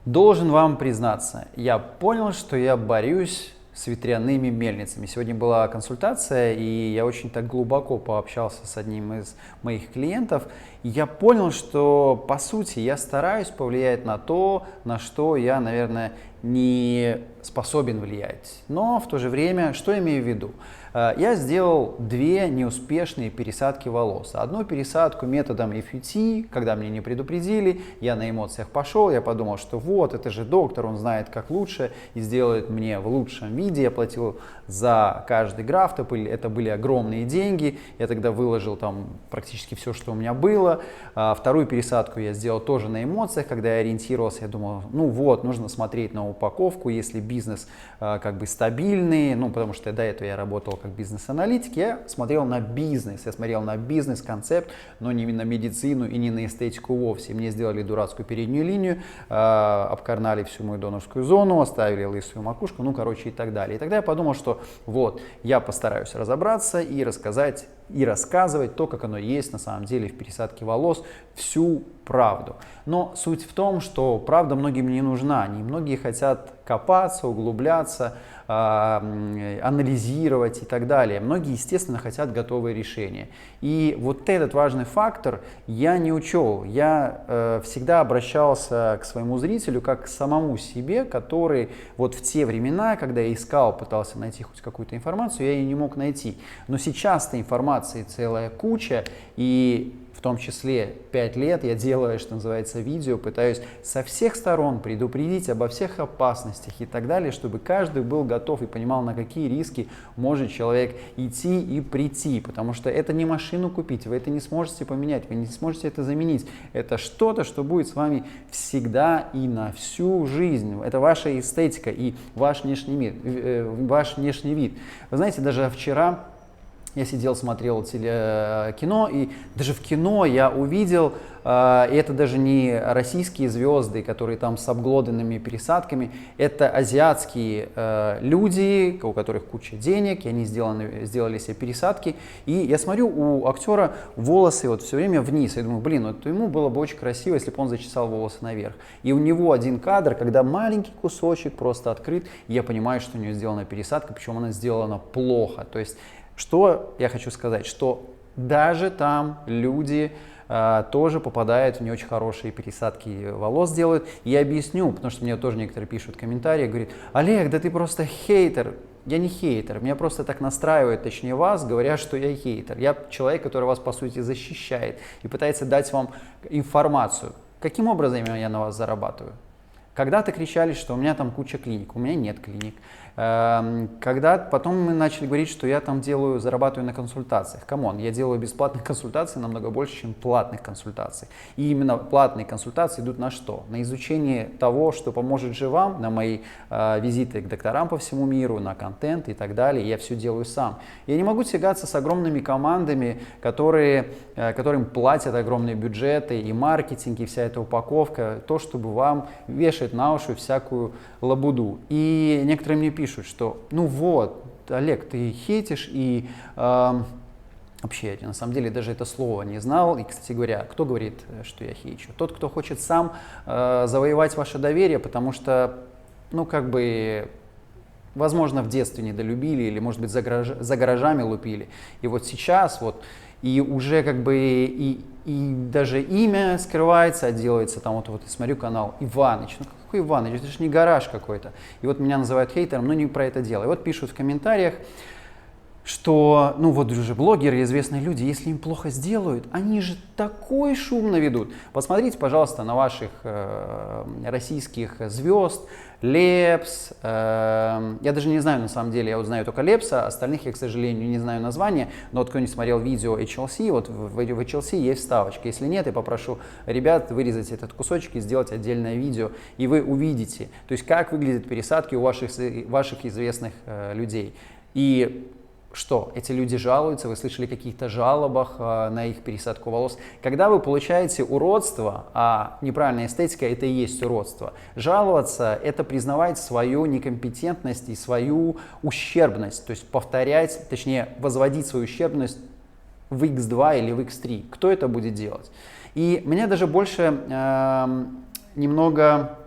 Должен вам признаться, я понял, что я борюсь с ветряными мельницами. Сегодня была консультация, и я очень так глубоко пообщался с одним из моих клиентов. И я понял, что, по сути, я стараюсь повлиять на то, на что я, наверное, не способен влиять. Но в то же время, что я имею в виду? Я сделал две неуспешные пересадки волос. Одну пересадку методом FUT, когда мне не предупредили, я на эмоциях пошел, я подумал, что вот, это же доктор, он знает как лучше и сделает мне в лучшем виде. Я платил за каждый графт, это были огромные деньги, я тогда выложил там практически все, что у меня было. Вторую пересадку я сделал тоже на эмоциях, когда я ориентировался, я думал, ну вот, нужно смотреть на упаковку, если бизнес как бы стабильный, ну потому что до этого я работал как бизнес-аналитик, я смотрел на бизнес, я смотрел на бизнес-концепт, но не на медицину и не на эстетику вовсе. Мне сделали дурацкую переднюю линию, обкарнали всю мою донорскую зону, оставили лысую макушку, ну короче и так далее. И тогда я подумал, что вот, я постараюсь разобраться и рассказать, и рассказывать то, как оно есть на самом деле в пересадке волос, всю правду. Но суть в том, что правда многим не нужна, многие хотят копаться, углубляться, анализировать и так далее. Многие, естественно, хотят готовые решения. И вот этот важный фактор я не учел. Я всегда обращался к своему зрителю как к самому себе, который вот в те времена, когда я искал, пытался найти хоть какую-то информацию, я ее не мог найти. Но сейчас-то информации целая куча, и в том числе 5 лет я делаю, что называется, видео, пытаюсь со всех сторон предупредить обо всех опасностях и так далее, чтобы каждый был готов и понимал, на какие риски может человек идти и прийти, потому что это не машину купить, вы это не сможете поменять, вы не сможете это заменить, это что-то, что будет с вами всегда и на всю жизнь, это ваша эстетика и ваш внешний вид. Вы знаете, даже вчера я сидел, смотрел кино, и даже в кино я увидел, и это даже не российские звезды, которые там с обглоданными пересадками, это азиатские люди, у которых куча денег, и они сделали себе пересадки. И я смотрю, у актера волосы вот все время вниз. Я думаю, блин, вот ему было бы очень красиво, если бы он зачесал волосы наверх. И у него один кадр, когда маленький кусочек просто открыт, и я понимаю, что у него сделана пересадка, причем она сделана плохо. То есть что я хочу сказать, что даже там люди тоже попадают в не очень хорошие пересадки волос делают. И я объясню, потому что мне тоже некоторые пишут комментарии, говорят, Олег, да ты просто хейтер. Я не хейтер, меня просто так настраивают, точнее вас, говорят, что я хейтер. Я человек, который вас по сути защищает и пытается дать вам информацию. Каким образом я на вас зарабатываю? Когда-то кричали, что у меня там куча клиник, у меня нет клиник. Когда потом мы начали говорить, что я там зарабатываю на консультациях. Камон, я делаю бесплатных консультаций намного больше, чем платных консультаций. И именно платные консультации идут на что? На изучение того, что поможет же вам, на мои визиты к докторам по всему миру, на контент и так далее. Я все делаю сам. Я не могу тягаться с огромными командами, которым платят огромные бюджеты и маркетинг, и вся эта упаковка, то, чтобы вам вешать на уши всякую лабуду. И некоторые мне пишут, что ну вот, Олег, ты хейтишь, и вообще я на самом деле даже это слово не знал. И, кстати говоря, кто говорит, что я хейчу? Тот, кто хочет сам завоевать ваше доверие, потому что, ну как бы, возможно, в детстве недолюбили или, может быть, за гаражами лупили. И вот сейчас вот, и уже как бы и даже имя скрывается, а делается там вот я смотрю канал Иваныч. Ну какой Иваныч? Это же не гараж какой-то. И вот меня называют хейтером, но не про это дело. И вот пишут в комментариях, что, ну вот уже блогеры, известные люди, если им плохо сделают, они же такой шум наведут. Посмотрите, пожалуйста, на ваших российских звезд, Лепс, я даже не знаю на самом деле, я вот знаю только Лепса, остальных я, к сожалению, не знаю названия, но вот кто-нибудь смотрел видео HLC, вот в HLC есть вставочка, если нет, я попрошу ребят вырезать этот кусочек и сделать отдельное видео, и вы увидите, то есть как выглядят пересадки у ваших известных людей. И что? Эти люди жалуются, вы слышали о каких-то жалобах на их пересадку волос. Когда вы получаете уродство, а неправильная эстетика – это и есть уродство, жаловаться – это признавать свою некомпетентность и свою ущербность, то есть повторять, точнее возводить свою ущербность в x2 или в x3. Кто это будет делать? И меня даже больше немного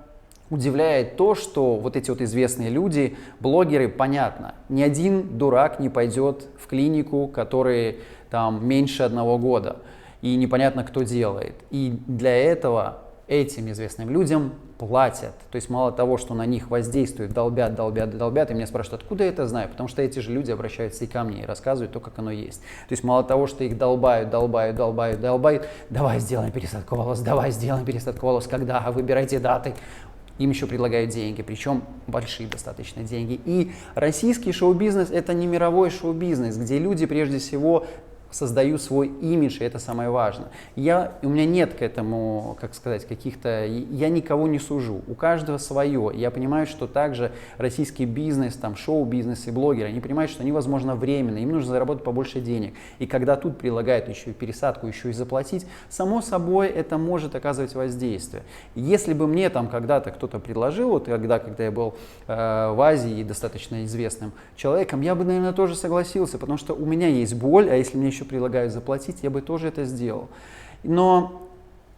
удивляет то, что вот эти вот известные люди, блогеры, понятно, ни один дурак не пойдет в клинику, которые там меньше 1 года, и непонятно, кто делает. И для этого этим известным людям платят. То есть мало того, что на них воздействуют, долбят, и меня спрашивают, откуда я это знаю? Потому что эти же люди обращаются и ко мне и рассказывают то, как оно есть. То есть мало того, что их долбают, давай сделаем пересадку волос, когда, выбирайте даты. Им еще предлагают деньги, причем большие достаточно деньги. И российский шоу-бизнес – это не мировой шоу-бизнес, где люди прежде всего создают свой имидж, и это самое важное. У меня нет к этому, как сказать, каких-то... Я никого не сужу, у каждого свое. Я понимаю, что также российский бизнес, там, шоу-бизнес и блогеры, они понимают, что они, возможно, временно, им нужно заработать побольше денег. И когда тут предлагают еще и пересадку, еще и заплатить, само собой это может оказывать воздействие. Если бы мне там когда-то кто-то предложил, вот когда я был в Азии достаточно известным человеком, я бы, наверное, тоже согласился, потому что у меня есть боль, а если мне еще предлагают заплатить, я бы тоже это сделал. Но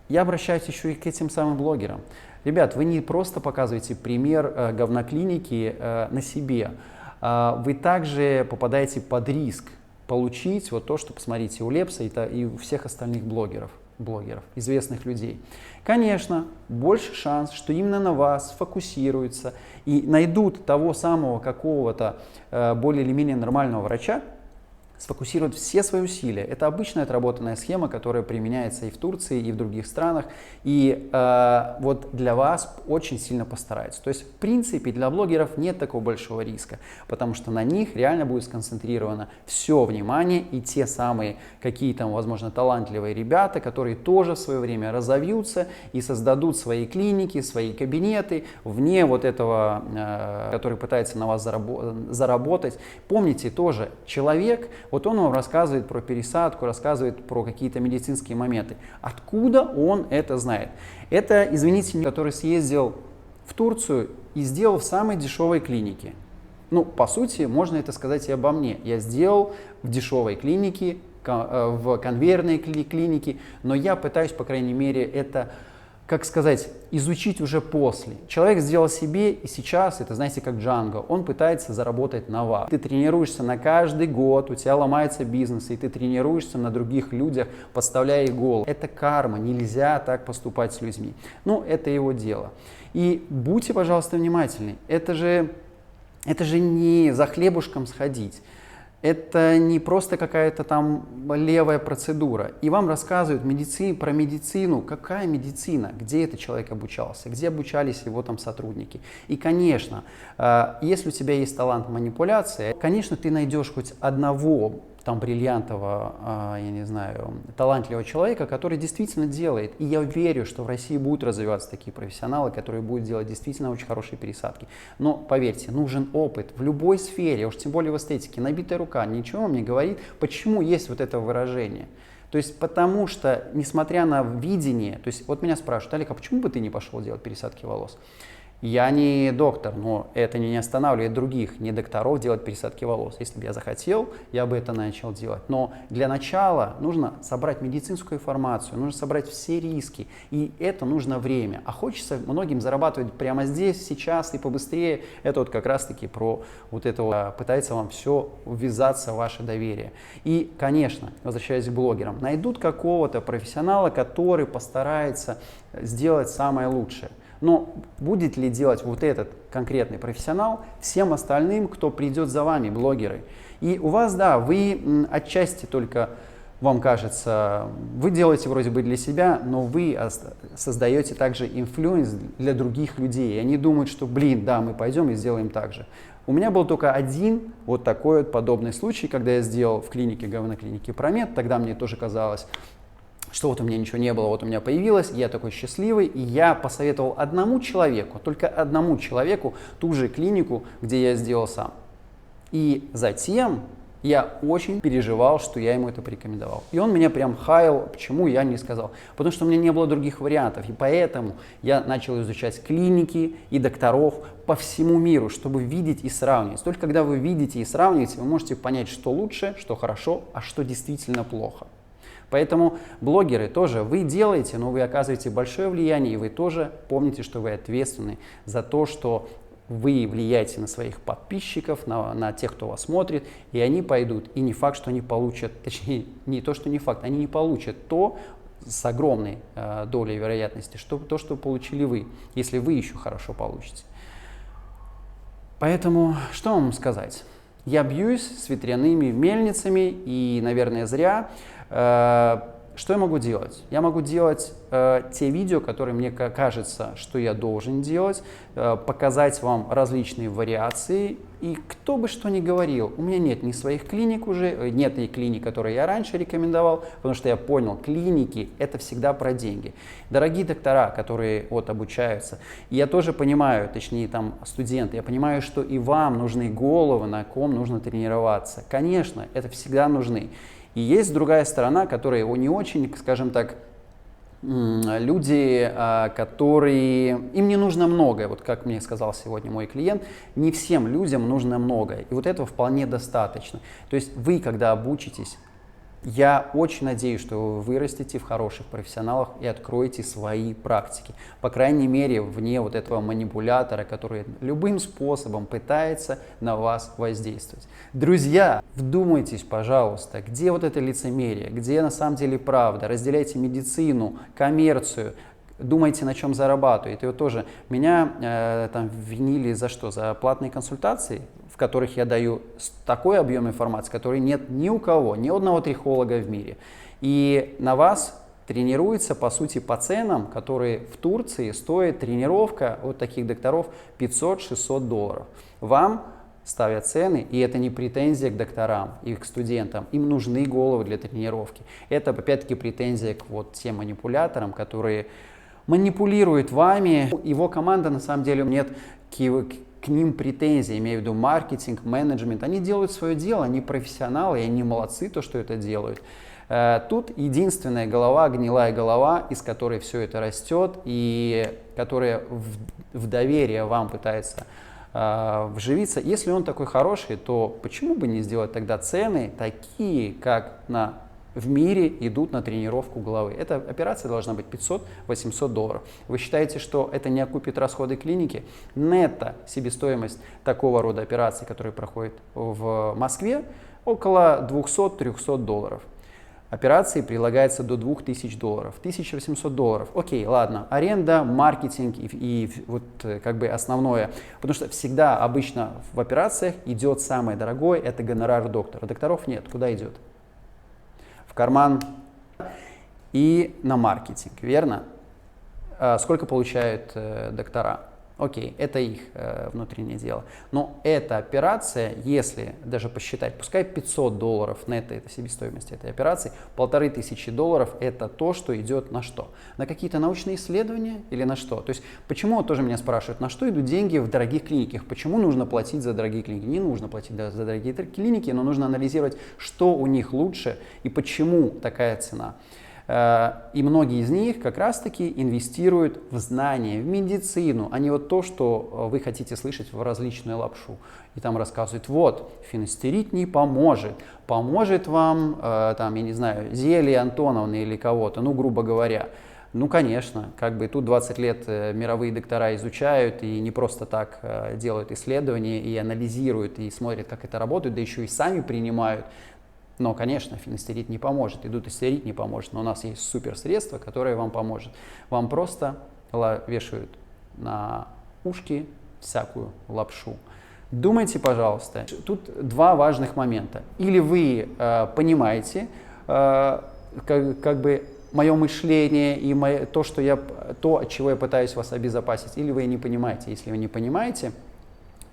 я обращаюсь еще и к этим самым блогерам. Ребят, вы не просто показываете пример говноклиники на себе, вы также попадаете под риск получить вот то, что, посмотрите, у Лепса и у всех остальных блогеров, известных людей. Конечно, больше шанс, что именно на вас сфокусируются и найдут того самого какого-то более или менее нормального врача, сфокусировать все свои усилия. Это обычная отработанная схема, которая применяется и в Турции, и в других странах. И вот для вас очень сильно постараются. То есть, в принципе, для блогеров нет такого большого риска, потому что на них реально будет сконцентрировано все внимание и те самые какие-то, возможно, талантливые ребята, которые тоже в свое время разовьются и создадут свои клиники, свои кабинеты вне вот этого, который пытается на вас заработать. Помните тоже, человек, вот он вам рассказывает про пересадку, рассказывает про какие-то медицинские моменты. Откуда он это знает? Это, извините, который съездил в Турцию и сделал в самой дешевой клинике. Ну, по сути, можно это сказать и обо мне. Я сделал в дешевой клинике, в конвейерной клинике, но я пытаюсь, по крайней мере, это, как сказать, изучить уже после. Человек сделал себе, и сейчас, это знаете, как Джанго, он пытается заработать на вас. Ты тренируешься на каждый год, у тебя ломается бизнес, и ты тренируешься на других людях, подставляя их голову. Это карма, нельзя так поступать с людьми. Ну, это его дело. И будьте, пожалуйста, внимательны. Это же не за хлебушком сходить. Это не просто какая-то там левая процедура. И вам рассказывают про медицину. Какая медицина? Где этот человек обучался? Где обучались его там сотрудники? И, конечно, если у тебя есть талант манипуляции, конечно, ты найдешь хоть одного там бриллиантового, я не знаю, талантливого человека, который действительно делает. И я верю, что в России будут развиваться такие профессионалы, которые будут делать действительно очень хорошие пересадки. Но поверьте, нужен опыт в любой сфере, уж тем более в эстетике. Набитая рука ничего вам не говорит, почему есть вот это выражение. То есть потому что, несмотря на видение, то есть вот меня спрашивают: Олег, а почему бы ты не пошел делать пересадки волос? Я не доктор, но это не останавливает других, не докторов, делать пересадки волос. Если бы я захотел, я бы это начал делать. Но для начала нужно собрать медицинскую информацию, нужно собрать все риски, и это нужно время. А хочется многим зарабатывать прямо здесь, сейчас и побыстрее. Это вот как раз-таки про вот это, пытается вам все ввязаться в ваше доверие. И, конечно, возвращаясь к блогерам, найдут какого-то профессионала, который постарается сделать самое лучшее. Но будет ли делать вот этот конкретный профессионал всем остальным, кто придет за вами, блогеры? И у вас, да, вы отчасти только, вам кажется, вы делаете вроде бы для себя, но вы создаете также инфлюенс для других людей. И они думают, что, блин, да, мы пойдем и сделаем так же. У меня был только один вот такой вот подобный случай, когда я сделал в клинике, говноклинике Промед. Тогда мне тоже казалось, что вот у меня ничего не было, вот у меня появилось, я такой счастливый, и я посоветовал одному человеку, только одному человеку, ту же клинику, где я сделал сам. И затем я очень переживал, что я ему это порекомендовал. И он меня прям хаял, почему я не сказал. Потому что у меня не было других вариантов, и поэтому я начал изучать клиники и докторов по всему миру, чтобы видеть и сравнивать. Только когда вы видите и сравниваете, вы можете понять, что лучше, что хорошо, а что действительно плохо. Поэтому блогеры тоже, вы делаете, но вы оказываете большое влияние, и вы тоже помните, что вы ответственны за то, что вы влияете на своих подписчиков, на тех, кто вас смотрит, и они пойдут. И не факт, что они получат, точнее, не то, что не факт, они не получат то с огромной долей вероятности, что то, что получили вы, если вы еще хорошо получите. Поэтому, что вам сказать? Я бьюсь с ветряными мельницами, и, наверное, зря. Что я могу делать? Я могу делать те видео, которые мне кажется, что я должен делать, показать вам различные вариации. И кто бы что ни говорил, у меня нет ни своих клиник уже, нет и клиник, которые я раньше рекомендовал, потому что я понял, клиники – это всегда про деньги. Дорогие доктора, которые вот обучаются, и я тоже понимаю, точнее там студенты, я понимаю, что и вам нужны головы, на ком нужно тренироваться. Конечно, это всегда нужны. И есть другая сторона, которые не очень, скажем так, люди, которые, им не нужно многое, вот как мне сказал сегодня мой клиент, не всем людям нужно многое, и вот этого вполне достаточно. То есть вы, когда обучитесь, я очень надеюсь, что вы вырастете в хороших профессионалах и откроете свои практики. По крайней мере, вне вот этого манипулятора, который любым способом пытается на вас воздействовать. Друзья, вдумайтесь, пожалуйста, где вот это лицемерие, где на самом деле правда. Разделяйте медицину, коммерцию. Думайте, на чем зарабатываете. И вот тоже меня там винили за что? За платные консультации, в которых я даю такой объем информации, который нет ни у кого, ни одного трихолога в мире. И на вас тренируется, по сути, по ценам, которые в Турции стоит тренировка от таких докторов $500-600. Вам ставят цены, и это не претензия к докторам и к студентам. Им нужны головы для тренировки. Это, опять-таки, претензия к вот тем манипуляторам, которые манипулирует вами. Его команда, на самом деле, нет к ним претензий, имею в виду маркетинг, менеджмент. Они делают свое дело, они профессионалы, и они молодцы, то, что это делают. Тут единственная голова, гнилая голова, из которой все это растет, и которая в доверие вам пытается вживиться. Если он такой хороший, то почему бы не сделать тогда цены такие, как в мире идут на тренировку головы. Эта операция должна быть $500-800. Вы считаете, что это не окупит расходы клиники? Нетто себестоимость такого рода операций, которые проходят в Москве, около $200-300. Операции прилагается до $2000, $1800. Окей, ладно, аренда, маркетинг и вот как бы основное. Потому что всегда обычно в операциях идет самое дорогое, это гонорар доктора. Докторов нет, куда идет? В карман и на маркетинг, верно? Сколько получают доктора? Окей, это их внутреннее дело. Но эта операция, если даже посчитать, пускай $500 нетто, это себестоимость этой операции, $1500 это то, что идет на что? На какие-то научные исследования или на что? То есть почему, вот тоже меня спрашивают, на что идут деньги в дорогих клиниках? Почему нужно платить за дорогие клиники? Не нужно платить за дорогие клиники, но нужно анализировать, что у них лучше и почему такая цена. И многие из них как раз-таки инвестируют в знания, в медицину, а не вот то, что вы хотите слышать в различную лапшу. И там рассказывают, вот, финистерид не поможет, поможет вам, там, я не знаю, зелье Антоновны или кого-то, ну, грубо говоря. Ну, конечно, как бы тут 20 лет мировые доктора изучают и не просто так делают исследования и анализируют, и смотрят, как это работает, да еще и сами принимают. Но, конечно, финистерид не поможет, идутистерид не поможет, но у нас есть суперсредство, которое вам поможет. Вам просто вешают на ушки всякую лапшу. Думайте, пожалуйста. Тут два важных момента. Или вы понимаете, как бы мое мышление и то, от чего я пытаюсь вас обезопасить, или вы не понимаете. Если вы не понимаете,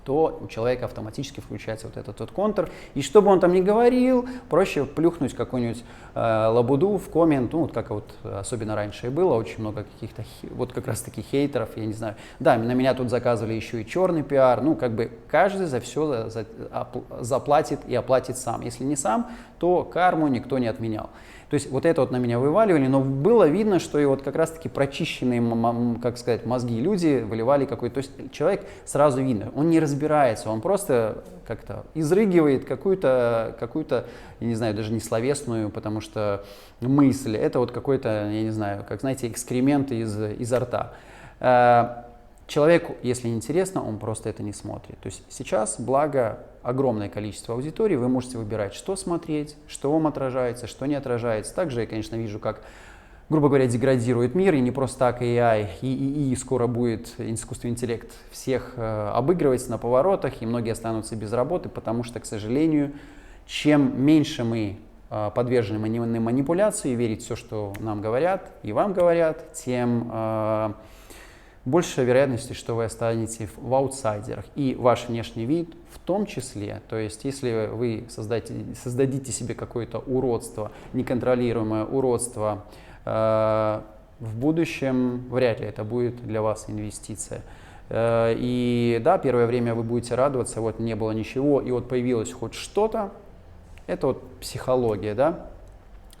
то у человека автоматически включается вот этот вот контр. И что бы он там ни говорил, проще плюхнуть какую-нибудь лабуду в коммент, ну, вот как вот особенно раньше и было, очень много каких-то вот как раз таки хейтеров, я не знаю. Да, на меня тут заказывали еще и черный пиар, ну, как бы каждый за все заплатит и оплатит сам. Если не сам, то карму никто не отменял. То есть вот это вот на меня вываливали, но было видно, что и вот как раз-таки прочищенные, как сказать, мозги люди выливали какой-то. То есть человек сразу видно, он не разбирается, он просто как-то изрыгивает какую-то, я не знаю, даже не словесную, потому что мысль, это вот какой-то, я не знаю, как, знаете, экскремент изо рта. Человеку, если не интересно, он просто это не смотрит. То есть сейчас, благо, огромное количество аудиторий, вы можете выбирать, что смотреть, что вам отражается, что не отражается. Также я, конечно, вижу, как, грубо говоря, деградирует мир, и не просто так AI и скоро будет искусственный интеллект всех обыгрывать на поворотах, и многие останутся без работы, потому что, к сожалению, чем меньше мы подвержены манипуляции, верить все, что нам говорят и вам говорят, тем больше вероятности, что вы останетесь в аутсайдерах. И ваш внешний вид в том числе. То есть, если вы создадите себе какое-то уродство, неконтролируемое уродство, в будущем вряд ли это будет для вас инвестиция. И да, первое время вы будете радоваться, вот не было ничего, и вот появилось хоть что-то. Это вот психология, да.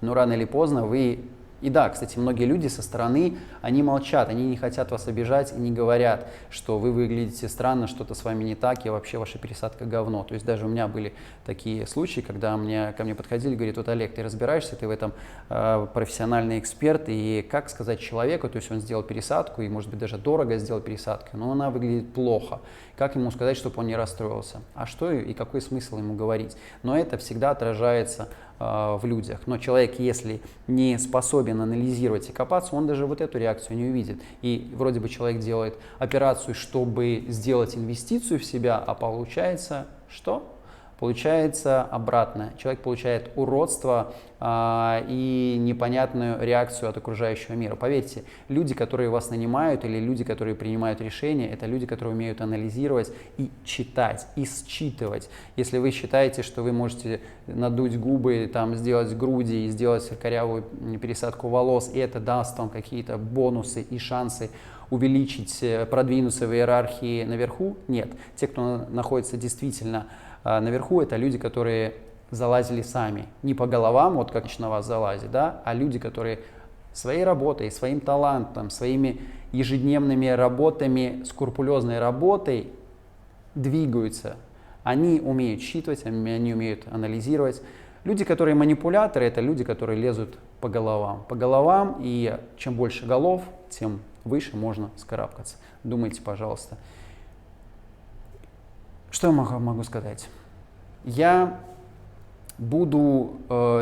Но рано или поздно вы... И да, кстати, многие люди со стороны, они молчат, они не хотят вас обижать и не говорят, что вы выглядите странно, что-то с вами не так, и вообще ваша пересадка говно. То есть даже у меня были такие случаи, когда ко мне подходили и говорят, вот, Олег, ты разбираешься, ты в этом профессиональный эксперт, и как сказать человеку, то есть он сделал пересадку, и может быть даже дорого сделал пересадку, но она выглядит плохо. Как ему сказать, чтобы он не расстроился? А что и какой смысл ему говорить? Но это всегда отражается в людях. Но человек, если не способен анализировать и копаться, он даже вот эту реакцию не увидит. И вроде бы человек делает операцию, чтобы сделать инвестицию в себя, а получается что? Получается обратное. Человек получает уродство и непонятную реакцию от окружающего мира. Поверьте, люди, которые вас нанимают, или люди, которые принимают решения, это люди, которые умеют анализировать и читать, и считывать. Если вы считаете, что вы можете надуть губы, там, сделать груди и сделать корявую пересадку волос, и это даст вам какие-то бонусы и шансы увеличить, продвинуться в иерархии наверху, нет. Те, кто находится действительно наверху, это люди, которые залазили сами. Не по головам, вот как на вас залазит, да, а люди, которые своей работой, своим талантом, своими ежедневными работами, скрупулезной работой двигаются. Они умеют считывать, они умеют анализировать. Люди, которые манипуляторы, это люди, которые лезут по головам. По головам, и чем больше голов, тем выше можно скарабкаться. Думайте, пожалуйста. Что я могу сказать? Я буду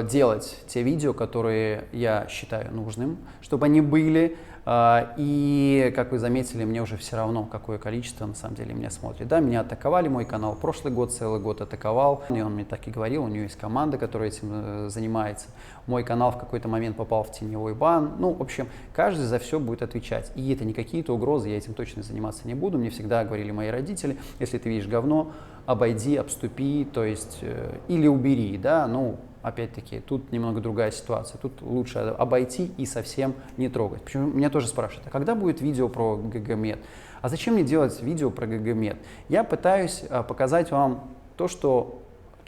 делать те видео, которые я считаю нужным, чтобы они были. И, как вы заметили, мне уже все равно, какое количество на самом деле меня смотрит. Да, меня атаковали, мой канал прошлый год, целый год атаковал. И он мне так и говорил, у него есть команда, которая этим занимается. Мой канал в какой-то момент попал в теневой бан. Ну, в общем, каждый за все будет отвечать. И это не какие-то угрозы, я этим точно заниматься не буду. Мне всегда говорили мои родители, если ты видишь говно, обойди, обступи, то есть, или убери, да, ну, опять-таки, тут немного другая ситуация. Тут лучше обойти и совсем не трогать. Почему меня тоже спрашивают, а когда будет видео про ГГМед? А зачем мне делать видео про ГГМед? Я пытаюсь показать вам то,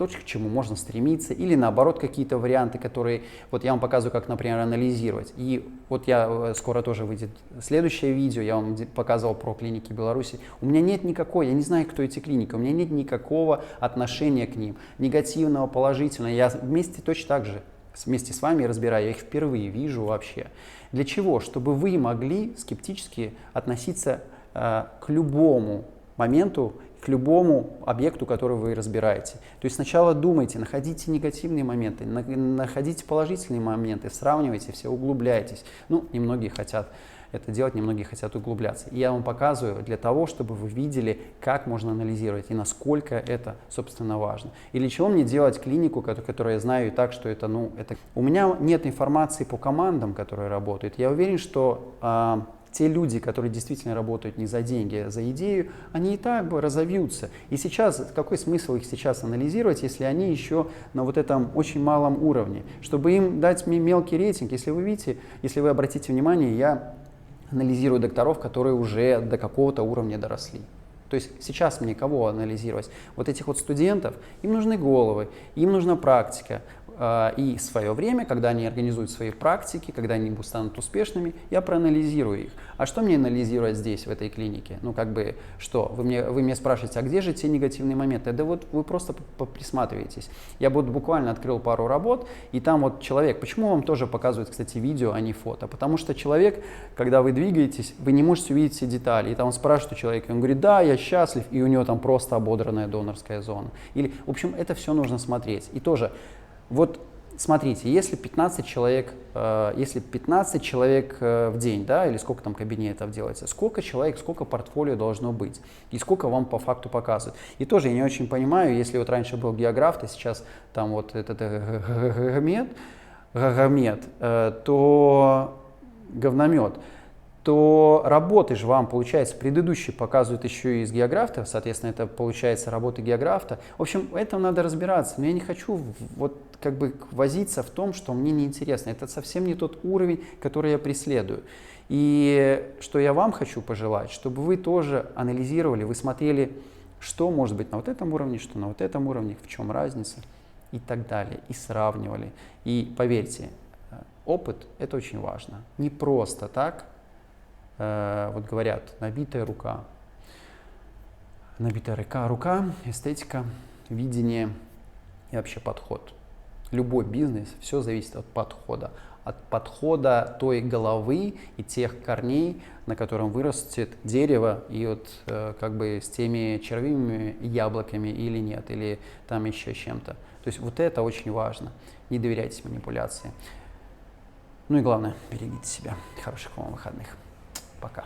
к чему можно стремиться, или наоборот какие-то варианты, которые, вот я вам показываю, как, например, анализировать. И вот скоро тоже выйдет следующее видео, я вам показывал про клиники Беларуси. У меня нет никакой, я не знаю, кто эти клиники, у меня нет никакого отношения к ним, негативного, положительного. Я точно так же вместе с вами разбираю, я их впервые вижу вообще. Для чего? Чтобы вы могли скептически относиться к любому моменту, к любому объекту, который вы разбираете. То есть сначала думайте, находите негативные моменты, находите положительные моменты, сравнивайте, все углубляйтесь. Ну, немногие хотят это делать, немногие хотят углубляться. И я вам показываю для того, чтобы вы видели, как можно анализировать и насколько это, собственно, важно. И для чего мне делать клинику, которую я знаю и так, что это, У меня нет информации по командам, которые работают. Я уверен, что те люди, которые действительно работают не за деньги, а за идею, они и так разовьются. И сейчас, какой смысл их сейчас анализировать, если они еще на вот этом очень малом уровне? Чтобы им дать мелкий рейтинг, если вы видите, если вы обратите внимание, я анализирую докторов, которые уже до какого-то уровня доросли. То есть сейчас мне кого анализировать? Вот этих вот студентов, им нужны головы, им нужна практика. и свое время, когда они организуют свои практики, когда они станут успешными, я проанализирую их. А что мне анализировать здесь, в этой клинике? Ну, как бы, что? Вы меня спрашиваете, а где же те негативные моменты? Да вот вы просто присматриваетесь. Я вот буквально открыл пару работ, и там вот человек, почему вам тоже показывают, кстати, видео, а не фото? Потому что человек, когда вы двигаетесь, вы не можете увидеть все детали. И там он спрашивает у человека, он говорит, да, я счастлив, и у него там просто ободранная донорская зона. Или, в общем, это все нужно смотреть. И тоже, вот смотрите, если 15 человек в день, да, или сколько там кабинетов делается, сколько человек, сколько портфолио должно быть, и сколько вам по факту показывают. И тоже я не очень понимаю, если вот раньше был географ, то сейчас там вот этот гагамет, то говномет, то работы же вам, получается, предыдущие показывают еще и из географта, соответственно, это получается работа географта. В общем, в этом надо разбираться, но я не хочу вот как бы возиться в том, что мне неинтересно. Это совсем не тот уровень, который я преследую. И что я вам хочу пожелать, чтобы вы тоже анализировали, вы смотрели, что может быть на вот этом уровне, что на вот этом уровне, в чем разница и так далее, и сравнивали. И поверьте, опыт – это очень важно. Не просто так. Вот говорят, набитая рука, рука, эстетика, видение и вообще подход. Любой бизнес, все зависит от подхода той головы и тех корней, на котором вырастет дерево, и вот как бы с теми червивыми яблоками или нет, или там еще чем-то. То есть вот это очень важно. Не доверяйтесь манипуляции. Ну и главное, берегите себя. Хороших вам выходных. Пока.